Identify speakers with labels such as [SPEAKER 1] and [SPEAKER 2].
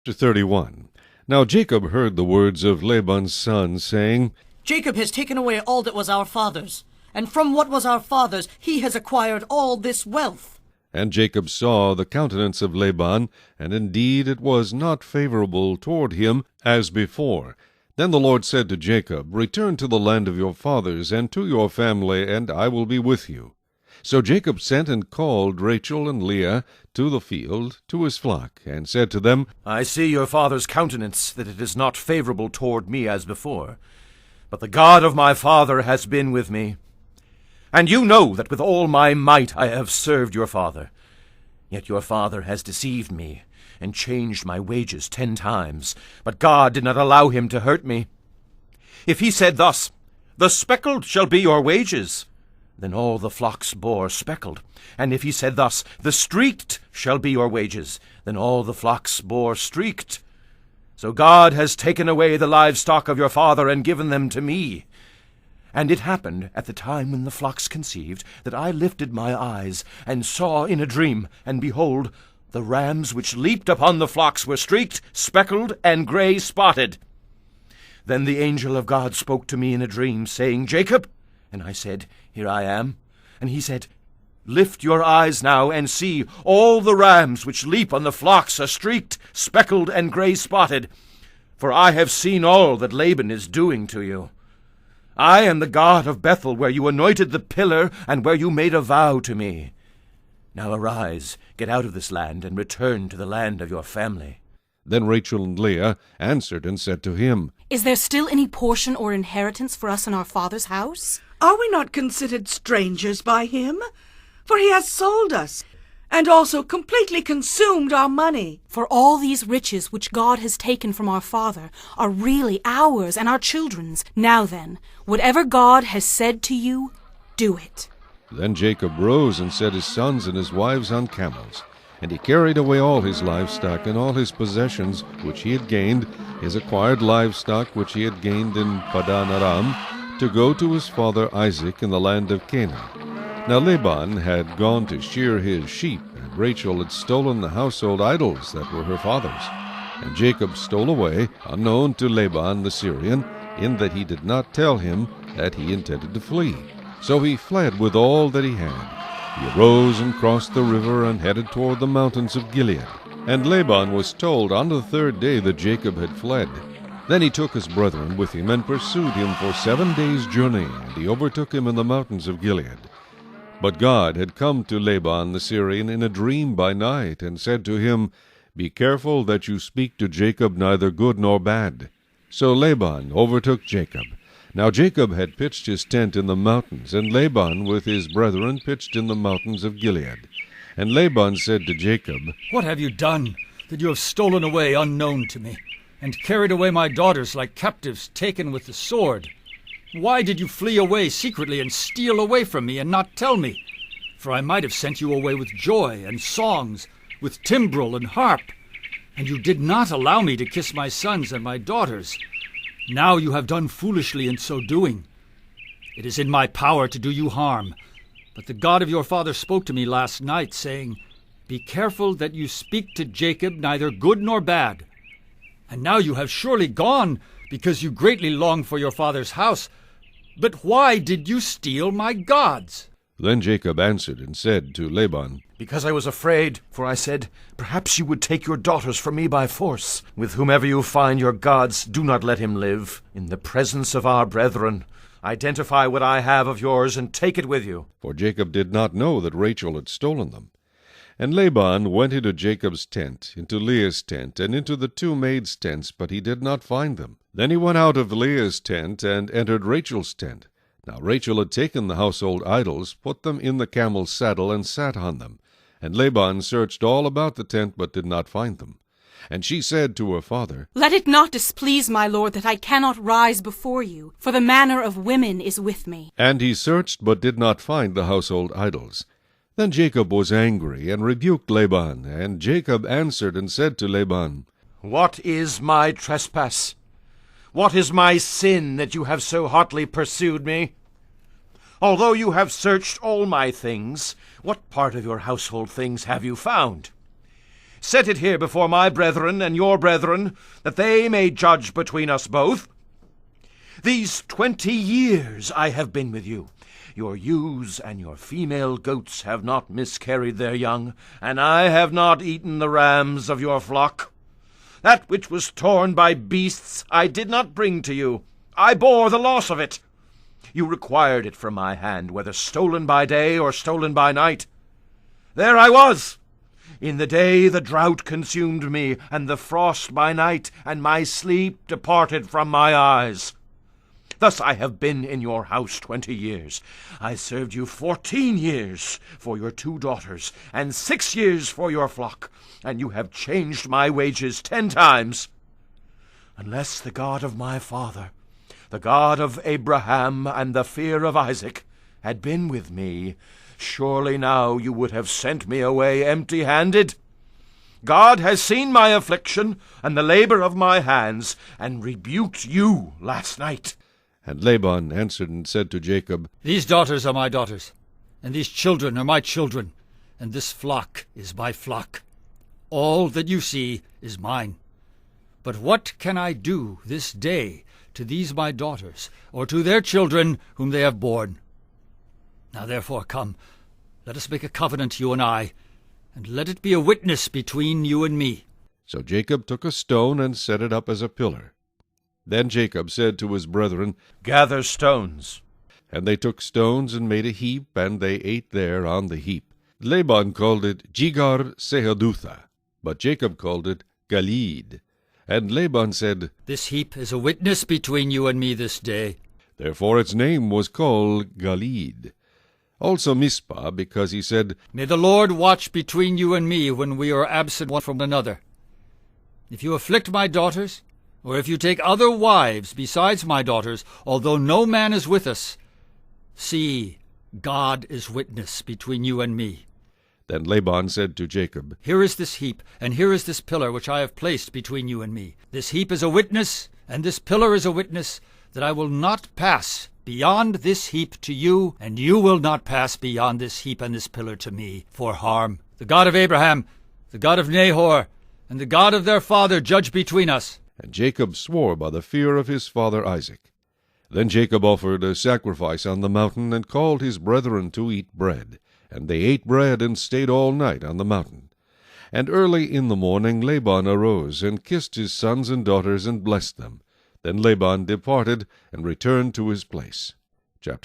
[SPEAKER 1] Chapter 31. Now Jacob heard the words of Laban's son, saying,
[SPEAKER 2] Jacob has taken away all that was our father's, and from what was our father's he has acquired all this wealth.
[SPEAKER 1] And Jacob saw the countenance of Laban, and indeed it was not favorable toward him as before. Then the Lord said to Jacob, Return to the land of your fathers, and to your family, and I will be with you. So Jacob sent and called Rachel and Leah to the field, to his flock, and said to them,
[SPEAKER 3] I see your father's countenance, that it is not favorable toward me as before. But the God of my father has been with me. And you know that with all my might I have served your father. Yet your father has deceived me, and changed my wages 10 times. But God did not allow him to hurt me. If he said thus, The speckled shall be your wages, then all the flocks bore speckled. And if he said thus, The streaked shall be your wages, then all the flocks bore streaked. So God has taken away the livestock of your father, and given them to me. And it happened at the time when the flocks conceived, that I lifted my eyes, and saw in a dream, and behold, the rams which leaped upon the flocks were streaked, speckled, and gray spotted. Then the angel of God spoke to me in a dream, saying, Jacob. And I said, Here I am. And he said, Lift your eyes now, and see, all the rams which leap on the flocks are streaked, speckled, and gray spotted. For I have seen all that Laban is doing to you. I am the God of Bethel, where you anointed the pillar, and where you made a vow to me. Now arise, get out of this land, and return to the land of your family.
[SPEAKER 1] Then Rachel and Leah answered and said to him,
[SPEAKER 4] Is there still any portion or inheritance for us in our father's house?
[SPEAKER 5] Are we not considered strangers by him? For he has sold us, and also completely consumed our money.
[SPEAKER 4] For all these riches which God has taken from our father are really ours and our children's. Now then, whatever God has said to you, do it.
[SPEAKER 1] Then Jacob rose and set his sons and his wives on camels. And he carried away all his livestock and all his possessions which he had gained, his acquired livestock which he had gained in Padan Aram, to go to his father Isaac in the land of Canaan. Now Laban had gone to shear his sheep, and Rachel had stolen the household idols that were her father's. And Jacob stole away, unknown to Laban the Syrian, in that he did not tell him that he intended to flee. So he fled with all that he had. He arose and crossed the river and headed toward the mountains of Gilead. And Laban was told on the 3rd day that Jacob had fled. Then he took his brethren with him and pursued him for 7 days' journey, and he overtook him in the mountains of Gilead. But God had come to Laban the Syrian in a dream by night, and said to him, Be careful that you speak to Jacob neither good nor bad. So Laban overtook Jacob. Now Jacob had pitched his tent in the mountains, and Laban with his brethren pitched in the mountains of Gilead. And Laban said to Jacob,
[SPEAKER 6] What have you done, that you have stolen away unknown to me, and carried away my daughters like captives taken with the sword? Why did you flee away secretly and steal away from me and not tell me? For I might have sent you away with joy and songs, with timbrel and harp. And you did not allow me to kiss my sons and my daughters. Now you have done foolishly in so doing. It is in my power to do you harm. But the God of your father spoke to me last night, saying, Be careful that you speak to Jacob neither good nor bad. And now you have surely gone, because you greatly long for your father's house. But why did you steal my gods?
[SPEAKER 1] Then Jacob answered and said to Laban,
[SPEAKER 3] Because I was afraid, for I said, Perhaps you would take your daughters from me by force. With whomever you find your gods, do not let him live. In the presence of our brethren, identify what I have of yours, and take it with you.
[SPEAKER 1] For Jacob did not know that Rachel had stolen them. And Laban went into Jacob's tent, into Leah's tent, and into the 2 maids' tents, but he did not find them. Then he went out of Leah's tent and entered Rachel's tent. Now Rachel had taken the household idols, put them in the camel's saddle, and sat on them. And Laban searched all about the tent, but did not find them. And she said to her father,
[SPEAKER 4] Let it not displease my lord that I cannot rise before you, for the manner of women is with me.
[SPEAKER 1] And he searched, but did not find the household idols. Then Jacob was angry, and rebuked Laban. And Jacob answered and said to Laban,
[SPEAKER 3] What is my trespass? What is my sin that you have so hotly pursued me? Although you have searched all my things, what part of your household things have you found? Set it here before my brethren and your brethren, that they may judge between us both. These 20 years I have been with you. Your ewes and your female goats have not miscarried their young, and I have not eaten the rams of your flock. That which was torn by beasts I did not bring to you. I bore the loss of it. You required it from my hand, whether stolen by day or stolen by night. There I was. In the day the drought consumed me, and the frost by night, and my sleep departed from my eyes. Thus I have been in your house 20 years. I served you 14 years for your 2 daughters, and 6 years for your flock, and you have changed my wages 10 times. Unless the God of my father, the God of Abraham and the fear of Isaac, had been with me, surely now you would have sent me away empty-handed. God has seen my affliction and the labor of my hands, and rebuked you last night.
[SPEAKER 1] And Laban answered and said to Jacob,
[SPEAKER 6] These daughters are my daughters, and these children are my children, and this flock is my flock. All that you see is mine. But what can I do this day to these my daughters, or to their children whom they have borne? Now therefore come, let us make a covenant, you and I, and let it be a witness between you and me.
[SPEAKER 1] So Jacob took a stone and set it up as a pillar. Then Jacob said to his brethren,
[SPEAKER 3] Gather stones.
[SPEAKER 1] And they took stones and made a heap, and they ate there on the heap. Laban called it Jegar Sahadutha, but Jacob called it Galeed. And Laban said,
[SPEAKER 6] This heap is a witness between you and me this day.
[SPEAKER 1] Therefore its name was called Galeed. Also Mizpah, because he said,
[SPEAKER 6] May the Lord watch between you and me when we are absent one from another. If you afflict my daughters, or if you take other wives besides my daughters, although no man is with us, see, God is witness between you and me.
[SPEAKER 1] Then Laban said to Jacob,
[SPEAKER 6] Here is this heap, and here is this pillar which I have placed between you and me. This heap is a witness, and this pillar is a witness, that I will not pass beyond this heap to you, and you will not pass beyond this heap and this pillar to me, for harm. The God of Abraham, the God of Nahor, and the God of their father judge between us.
[SPEAKER 1] And Jacob swore by the fear of his father Isaac. Then Jacob offered a sacrifice on the mountain, and called his brethren to eat bread. And they ate bread, and stayed all night on the mountain. And early in the morning Laban arose, and kissed his sons and daughters, and blessed them. Then Laban departed, and returned to his place.